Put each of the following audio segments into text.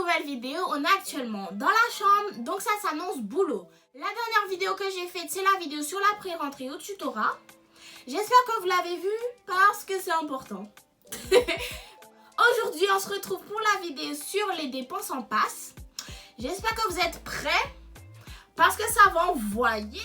nouvelle vidéo. On est actuellement dans la chambre, donc ça s'annonce boulot. La dernière vidéo que j'ai faite, c'est la vidéo sur la pré-rentrée au tutorat. J'espère que vous l'avez vue parce que c'est important. Aujourd'hui, on se retrouve pour la vidéo sur les dépenses en passe. J'espère que vous êtes prêts parce que ça va envoyer.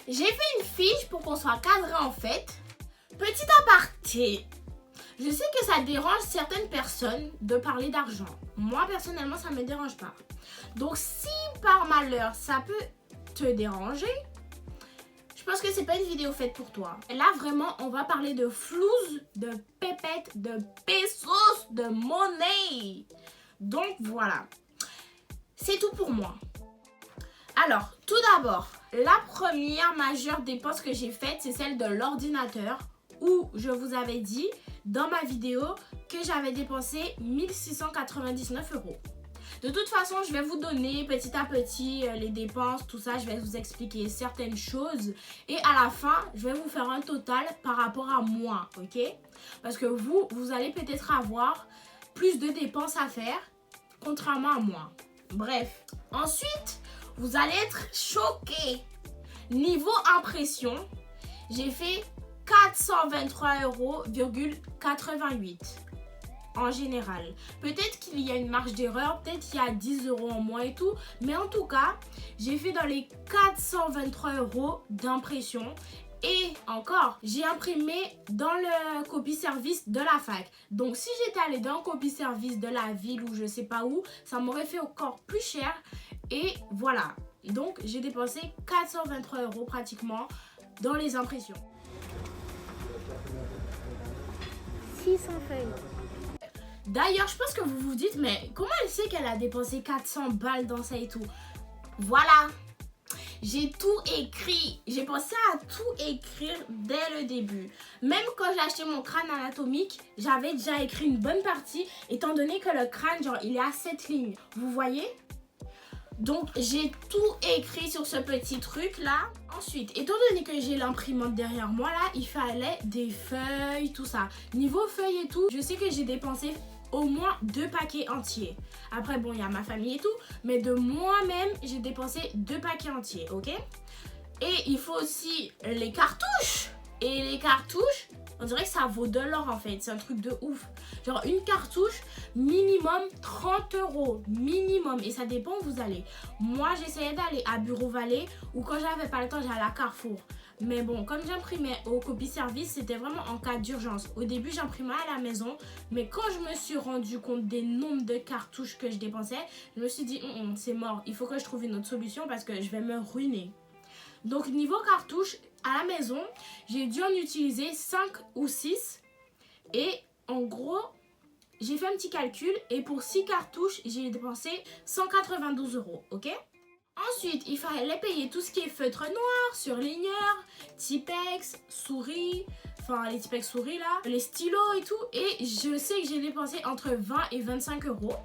J'ai fait une fiche pour qu'on soit cadré en fait. Petit aparté. Je sais que ça dérange certaines personnes de parler d'argent. Moi, personnellement, ça ne me dérange pas. Donc, si par malheur, ça peut te déranger, je pense que c'est pas une vidéo faite pour toi. Et là, vraiment, on va parler de flouze, de pépettes, de pesos, de monnaie. Donc, voilà. C'est tout pour moi. Alors, tout d'abord, la première majeure dépense que j'ai faite, c'est celle de l'ordinateur où je vous avais dit dans ma vidéo que j'avais dépensé 1699 €. De toute façon, je vais vous donner petit à petit les dépenses, tout ça. Je vais vous expliquer certaines choses. Et à la fin, je vais vous faire un total par rapport à moi, ok? Parce que vous allez peut-être avoir plus de dépenses à faire, contrairement à moi. Bref. Ensuite, vous allez être choqués. Niveau impression, j'ai fait 423,88 € en général. Peut-être qu'il y a une marge d'erreur, peut-être qu'il y a 10 € en moins et tout, mais en tout cas, j'ai fait dans les 423 € d'impression. Et encore, j'ai imprimé dans le copie-service de la fac. Donc si j'étais allée dans le copie-service de la ville ou je sais pas où, ça m'aurait fait encore plus cher. Et voilà. Donc j'ai dépensé 423 € pratiquement dans les impressions. 600 feuilles. D'ailleurs, je pense que vous vous dites, mais comment elle sait qu'elle a dépensé 400 balles dans ça et tout? Voilà. J'ai tout écrit. J'ai pensé à tout écrire dès le début. Même quand j'ai acheté mon crâne anatomique, j'avais déjà écrit une bonne partie, étant donné que le crâne, genre, il est à 7 lignes. Vous voyez? Donc, j'ai tout écrit sur ce petit truc-là. Ensuite, étant donné que j'ai l'imprimante derrière moi, là, il fallait des feuilles, tout ça. Niveau feuilles et tout, je sais que j'ai dépensé au moins 2 paquets entiers. Après, bon, il y a ma famille et tout, mais de moi-même, j'ai dépensé 2 paquets entiers, ok? Et il faut aussi les cartouches. Et les cartouches, on dirait que ça vaut de l'or en fait. C'est un truc de ouf. Genre une cartouche, minimum 30 €. Minimum. Et ça dépend où vous allez. Moi, j'essayais d'aller à Bureau Vallée ou quand j'avais pas le temps, j'allais à Carrefour. Mais bon, comme j'imprimais au copie-service, c'était vraiment en cas d'urgence. Au début, j'imprimais à la maison. Mais quand je me suis rendu compte des nombres de cartouches que je dépensais, je me suis dit, c'est mort. Il faut que je trouve une autre solution parce que je vais me ruiner. Donc, niveau cartouches, à la maison, j'ai dû en utiliser 5 ou 6. Et en gros, j'ai fait un petit calcul. Et pour 6 cartouches, j'ai dépensé 192 €, ok? Ensuite, il fallait payer tout ce qui est feutre noir, surligneur, Tipex, souris, enfin les Tipex souris là, les stylos et tout. Et je sais que j'ai dépensé entre 20 et 25 €.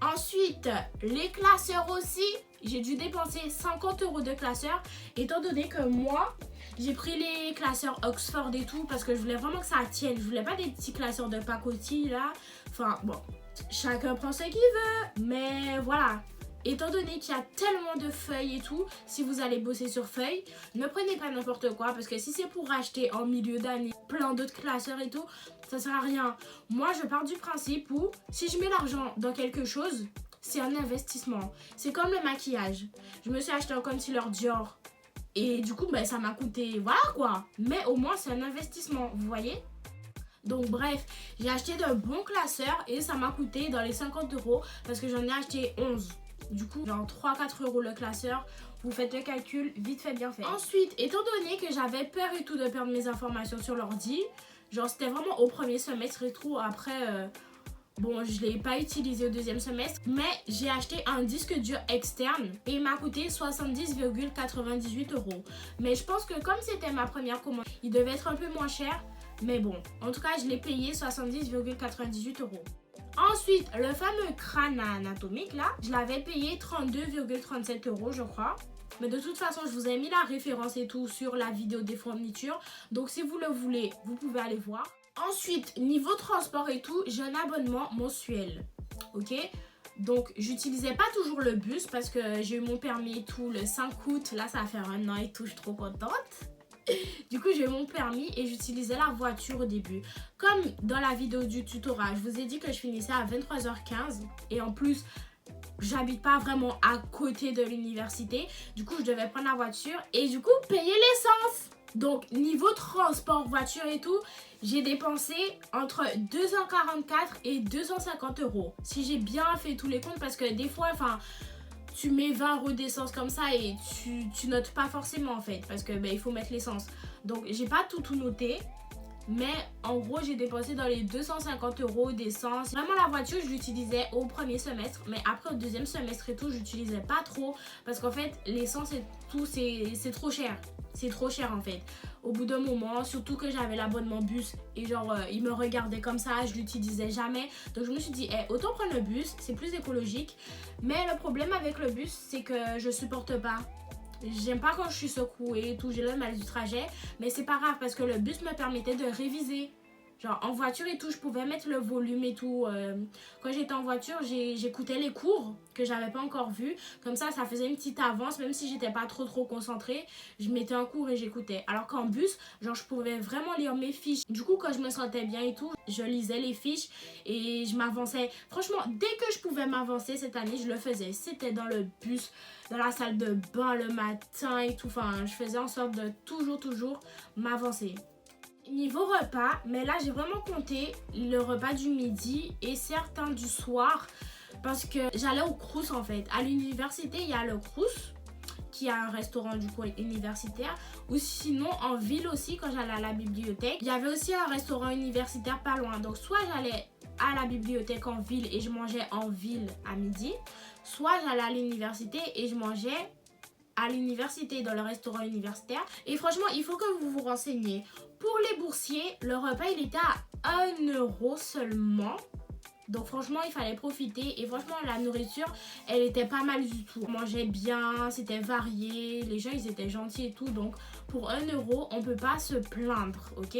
Ensuite, les classeurs aussi, j'ai dû dépenser 50 € de classeurs, étant donné que moi, j'ai pris les classeurs Oxford et tout, parce que je voulais vraiment que ça tienne. Je voulais pas des petits classeurs de pacotille là. Enfin, bon, chacun prend ce qu'il veut, mais voilà. Étant donné qu'il y a tellement de feuilles et tout, si vous allez bosser sur feuilles, ne prenez pas n'importe quoi. Parce que si c'est pour acheter en milieu d'année plein d'autres classeurs et tout, ça sert à rien. Moi, je pars du principe où si je mets l'argent dans quelque chose, c'est un investissement. C'est comme le maquillage. Je me suis acheté un concealer Dior. Et du coup, ben, ça m'a coûté, voilà quoi. Mais au moins, c'est un investissement, vous voyez? Donc bref, j'ai acheté de bons classeurs et ça m'a coûté dans les 50 € parce que j'en ai acheté 11. Du coup, genre 3-4 € le classeur. Vous faites le calcul, vite fait, bien fait. Ensuite, étant donné que j'avais peur et tout de perdre mes informations sur l'ordi, genre c'était vraiment au premier semestre et tout. Après, bon, je ne l'ai pas utilisé au deuxième semestre. Mais j'ai acheté un disque dur externe et il m'a coûté 70,98 €. Mais je pense que comme c'était ma première commande, il devait être un peu moins cher. Mais bon, en tout cas, je l'ai payé 70,98 €. Ensuite, le fameux crâne anatomique là, je l'avais payé 32,37 € je crois. Mais de toute façon, je vous ai mis la référence et tout sur la vidéo des fournitures. Donc si vous le voulez, vous pouvez aller voir. Ensuite, niveau transport et tout, j'ai un abonnement mensuel. Ok? Donc, j'utilisais pas toujours le bus parce que j'ai eu mon permis et tout le 5 août. Là, ça va faire 1 an et tout, je suis trop contente. Du coup, j'ai eu mon permis et j'utilisais la voiture au début. Comme dans la vidéo du tutorat, je vous ai dit que je finissais à 23h15. Et en plus, j'habite pas vraiment à côté de l'université. Du coup, je devais prendre la voiture et du coup, payer l'essence. Donc, niveau transport, voiture et tout, j'ai dépensé entre 244 et 250 euros. Si j'ai bien fait tous les comptes, parce que des fois, tu mets 20 € d'essence comme ça et tu notes pas forcément en fait. Parce que il faut mettre l'essence. Donc, j'ai pas tout noté. Mais en gros, j'ai dépensé dans les 250 € d'essence. Vraiment, la voiture, je l'utilisais au premier semestre. Mais après, au deuxième semestre et tout, j'utilisais pas trop. Parce qu'en fait, l'essence et tout, c'est trop cher. C'est trop cher en fait. Au bout d'un moment, surtout que j'avais l'abonnement bus. Et genre, il me regardait comme ça, je l'utilisais jamais. Donc, je me suis dit, autant prendre le bus, c'est plus écologique. Mais le problème avec le bus, c'est que je supporte pas. J'aime pas quand je suis secouée et tout, j'ai le mal du trajet. Mais c'est pas grave parce que le bus me permettait de réviser. Genre en voiture et tout, je pouvais mettre le volume et tout. Quand j'étais en voiture, j'écoutais les cours que j'avais pas encore vus. Comme ça faisait une petite avance. Même si j'étais pas trop concentrée, je mettais un cours et j'écoutais. Alors qu'en bus, genre je pouvais vraiment lire mes fiches. Du coup, quand je me sentais bien et tout, je lisais les fiches et je m'avançais. Franchement, dès que je pouvais m'avancer cette année, je le faisais. C'était dans le bus, dans la salle de bain le matin et tout. Enfin, je faisais en sorte de toujours m'avancer. Niveau repas, mais là j'ai vraiment compté le repas du midi et certains du soir parce que j'allais au Crous en fait. À l'université, il y a le Crous qui a un restaurant du coup universitaire, ou sinon en ville aussi quand j'allais à la bibliothèque. Il y avait aussi un restaurant universitaire pas loin. Donc soit j'allais à la bibliothèque en ville et je mangeais en ville à midi, soit j'allais à l'université et je mangeais à l'université, dans le restaurant universitaire. Et franchement, il faut que vous vous renseigniez. Pour les boursiers, le repas, il était à 1 € seulement. Donc franchement, il fallait profiter. Et franchement, la nourriture, elle était pas mal du tout. On mangeait bien, c'était varié. Les gens, ils étaient gentils et tout. Donc pour 1 €, on peut pas se plaindre, ok ?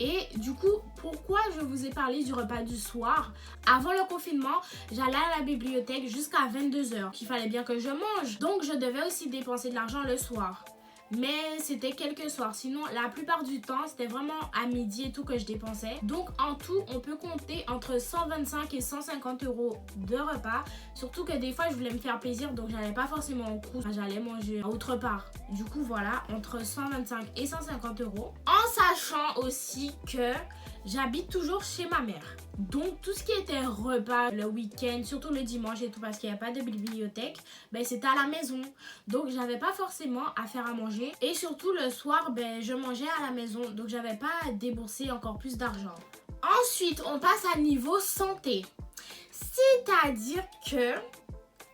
Et du coup, pourquoi je vous ai parlé du repas du soir? Avant le confinement, j'allais à la bibliothèque jusqu'à 22h. Il fallait bien que je mange. Donc, je devais aussi dépenser de l'argent le soir. Mais c'était quelques soirs. Sinon, la plupart du temps, c'était vraiment à midi et tout que je dépensais. Donc, en tout, on peut compter entre 125 et 150 € de repas. Surtout que des fois, je voulais me faire plaisir. Donc, j'allais pas forcément au Crous. J'allais manger autre part. Du coup, voilà, entre 125 et 150 €. En sachant aussi que j'habite toujours chez ma mère. Donc, tout ce qui était repas le week-end, surtout le dimanche et tout, parce qu'il n'y a pas de bibliothèque, c'était à la maison. Donc, j'avais pas forcément à faire à manger. Et surtout, le soir, je mangeais à la maison. Donc, j'avais pas à débourser encore plus d'argent. Ensuite, on passe à niveau santé. C'est-à-dire que,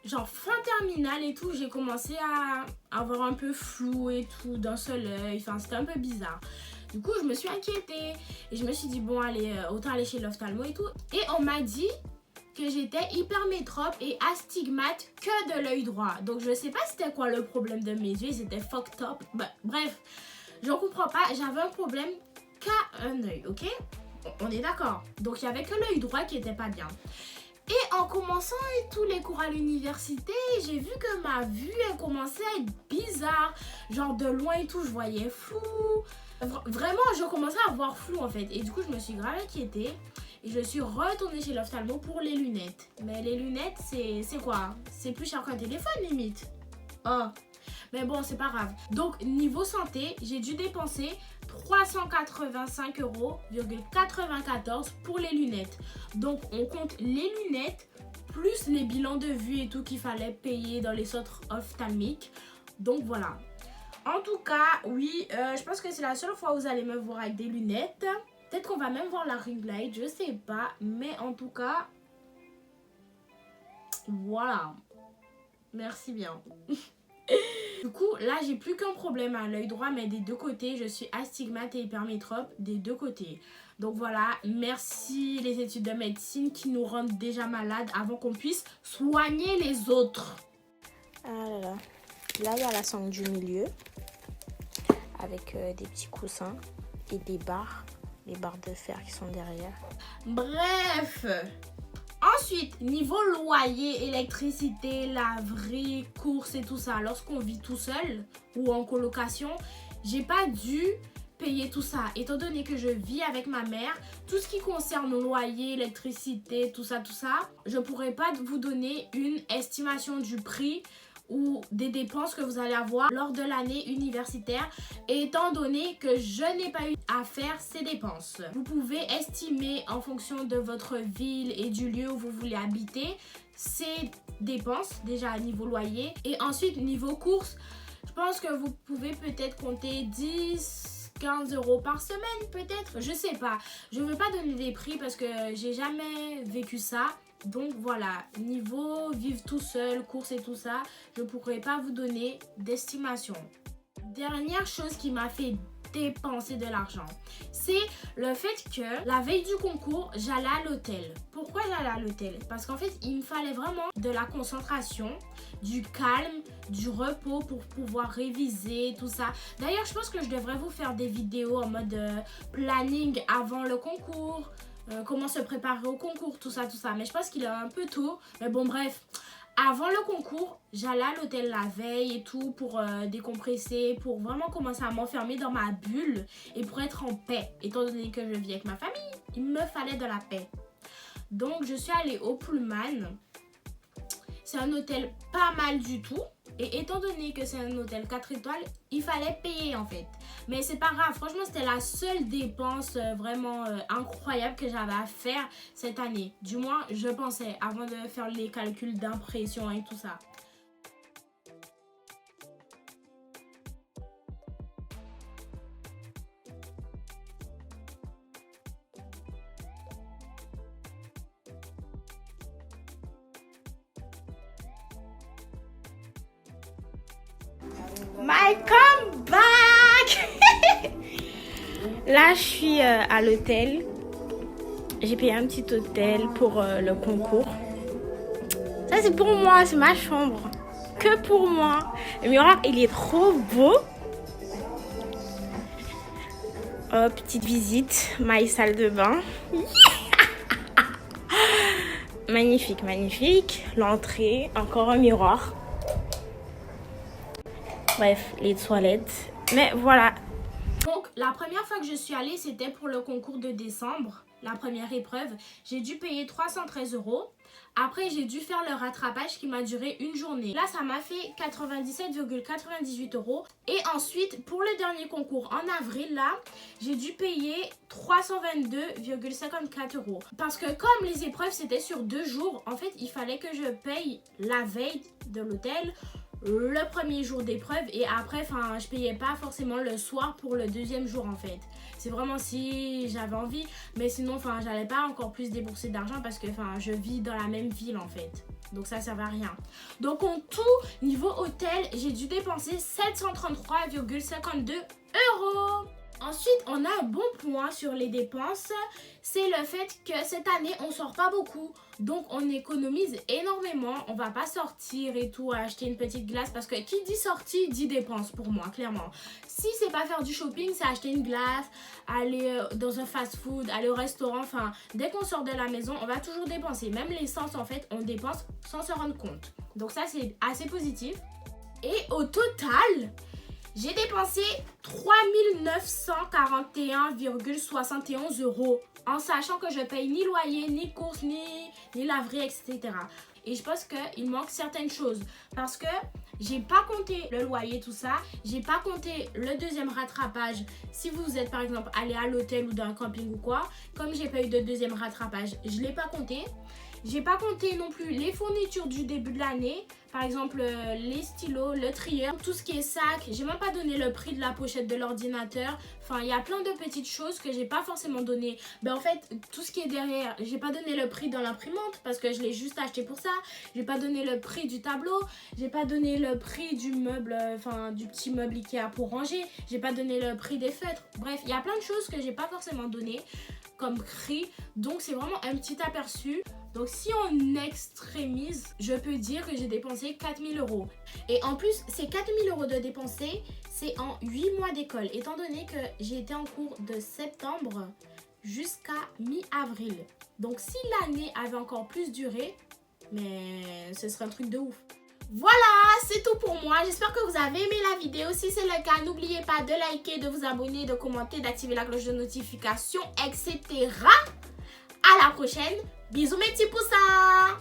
genre, fin terminale et tout, j'ai commencé à avoir un peu flou et tout d'un seul œil. Enfin, c'était un peu bizarre. Du coup, je me suis inquiétée et je me suis dit, bon, allez, autant aller chez l'ophtalmo et tout. Et on m'a dit que j'étais hypermétrope et astigmate que de l'œil droit. Donc, je sais pas c'était quoi le problème de mes yeux, ils étaient fucked up. Bref, je comprends pas, j'avais un problème qu'à un œil, ok? On est d'accord. Donc, il y avait que l'œil droit qui était pas bien. Et en commençant tous les cours à l'université, j'ai vu que ma vue, elle commençait à être bizarre. Genre, de loin et tout, je voyais flou. Vraiment, je commençais à voir flou en fait. Et du coup, je me suis grave inquiétée. Et je suis retournée chez l'ophtalmo pour les lunettes. Mais les lunettes, c'est quoi? C'est plus cher qu'un téléphone limite. Oh. Mais bon, c'est pas grave. Donc, niveau santé, j'ai dû dépenser 385,94 € pour les lunettes. Donc, on compte les lunettes plus les bilans de vue et tout qu'il fallait payer dans les centres ophtalmiques. Donc, voilà. En tout cas, oui, je pense que c'est la seule fois où vous allez me voir avec des lunettes. Peut-être qu'on va même voir la ring light, je sais pas. Mais en tout cas, voilà. Merci bien. Du coup, là, j'ai plus qu'un problème à l'œil droit, mais des deux côtés. Je suis astigmate et hypermétrope des deux côtés. Donc voilà, merci les études de médecine qui nous rendent déjà malades avant qu'on puisse soigner les autres. Ah là là. Là, il y a la sangle du milieu avec des petits coussins et des barres, les barres de fer qui sont derrière. Bref, en Ensuite, niveau loyer, électricité, laverie, courses et tout ça, lorsqu'on vit tout seul ou en colocation, j'ai pas dû payer tout ça. Étant donné que je vis avec ma mère, tout ce qui concerne le loyer, électricité, tout ça, je pourrais pas vous donner une estimation du prix ou des dépenses que vous allez avoir lors de l'année universitaire, étant donné que je n'ai pas eu à faire ces dépenses. Vous pouvez estimer en fonction de votre ville et du lieu où vous voulez habiter ces dépenses, déjà à niveau loyer. Et ensuite, niveau courses, je pense que vous pouvez peut-être compter 10-15 euros par semaine, peut-être. Je sais pas. Je ne veux pas donner des prix parce que j'ai jamais vécu ça. Donc voilà, niveau vivre tout seul, courses et tout ça, je ne pourrais pas vous donner d'estimation. Dernière chose qui m'a fait dépenser de l'argent, c'est le fait que la veille du concours, j'allais à l'hôtel. Pourquoi j'allais à l'hôtel? Parce qu'en fait, il me fallait vraiment de la concentration, du calme, du repos pour pouvoir réviser, tout ça. D'ailleurs, je pense que je devrais vous faire des vidéos en mode planning avant le concours, comment se préparer au concours, tout ça. Mais je pense qu'il est un peu tôt. Mais bon, bref. Avant le concours, j'allais à l'hôtel la veille et tout pour décompresser, pour vraiment commencer à m'enfermer dans ma bulle et pour être en paix. Étant donné que je vis avec ma famille, il me fallait de la paix. Donc, je suis allée au Pullman. C'est un hôtel pas mal du tout. Et étant donné que c'est un hôtel 4 étoiles, il fallait payer en fait. Mais c'est pas grave, franchement c'était la seule dépense vraiment incroyable que j'avais à faire cette année. Du moins je pensais avant de faire les calculs d'impression et tout ça. My comeback. Là, je suis à l'hôtel. J'ai payé un petit hôtel pour le concours. Ça, c'est pour moi, c'est ma chambre. Que pour moi. Le miroir, il est trop beau. Oh, petite visite, ma salle de bain. Magnifique, magnifique. L'entrée, encore un miroir. Bref, les toilettes. Mais voilà. Donc, la première fois que je suis allée, c'était pour le concours de décembre. La première épreuve. J'ai dû payer 313 euros. Après, j'ai dû faire le rattrapage qui m'a duré une journée. Là, ça m'a fait 97,98 euros. Et ensuite, pour le dernier concours en avril, là, j'ai dû payer 322,54 euros. Parce que comme les épreuves, c'était sur 2 jours, en fait, il fallait que je paye la veille de l'hôtel, le premier jour d'épreuve et après je payais pas forcément le soir pour le deuxième jour en fait. C'est vraiment si j'avais envie, mais sinon j'allais pas encore plus débourser d'argent parce que je vis dans la même ville en fait. Donc ça servait à rien. Donc en tout, niveau hôtel, j'ai dû dépenser 733,52 euros. Ensuite, on a un bon point sur les dépenses, c'est le fait que cette année, on sort pas beaucoup. Donc, on économise énormément. On va pas sortir et tout, acheter une petite glace. Parce que qui dit sortie, dit dépense pour moi, clairement. Si c'est pas faire du shopping, c'est acheter une glace, aller dans un fast-food, aller au restaurant. Dès qu'on sort de la maison, on va toujours dépenser. Même l'essence, en fait, on dépense sans se rendre compte. Donc ça, c'est assez positif. Et au total, j'ai dépensé 3941,71 euros en sachant que je paye ni loyer, ni courses, ni laverie, etc. Et je pense qu'il manque certaines choses parce que j'ai pas compté le loyer, tout ça. J'ai pas compté le deuxième rattrapage. Si vous êtes par exemple allé à l'hôtel ou dans un camping ou quoi, comme j'ai pas eu de deuxième rattrapage, je l'ai pas compté. J'ai pas compté non plus les fournitures du début de l'année. Par exemple, les stylos, le trieur, tout ce qui est sac. J'ai même pas donné le prix de la pochette de l'ordinateur. Il y a plein de petites choses que j'ai pas forcément donné. En fait, tout ce qui est derrière, j'ai pas donné le prix dans l'imprimante parce que je l'ai juste acheté pour ça. J'ai pas donné le prix du tableau. J'ai pas donné le prix du meuble, du petit meuble Ikea pour ranger. J'ai pas donné le prix des feutres. Bref, il y a plein de choses que j'ai pas forcément donné comme prix. Donc, c'est vraiment un petit aperçu. Donc si on extrémise, je peux dire que j'ai dépensé 4000 euros. Et en plus, ces 4000 euros de dépensés, c'est en 8 mois d'école. Étant donné que j'ai été en cours de septembre jusqu'à mi-avril. Donc si l'année avait encore plus duré, mais ce serait un truc de ouf. Voilà, c'est tout pour moi. J'espère que vous avez aimé la vidéo. Si c'est le cas, n'oubliez pas de liker, de vous abonner, de commenter, d'activer la cloche de notification, etc. À la prochaine. Bisous mes petits poussins.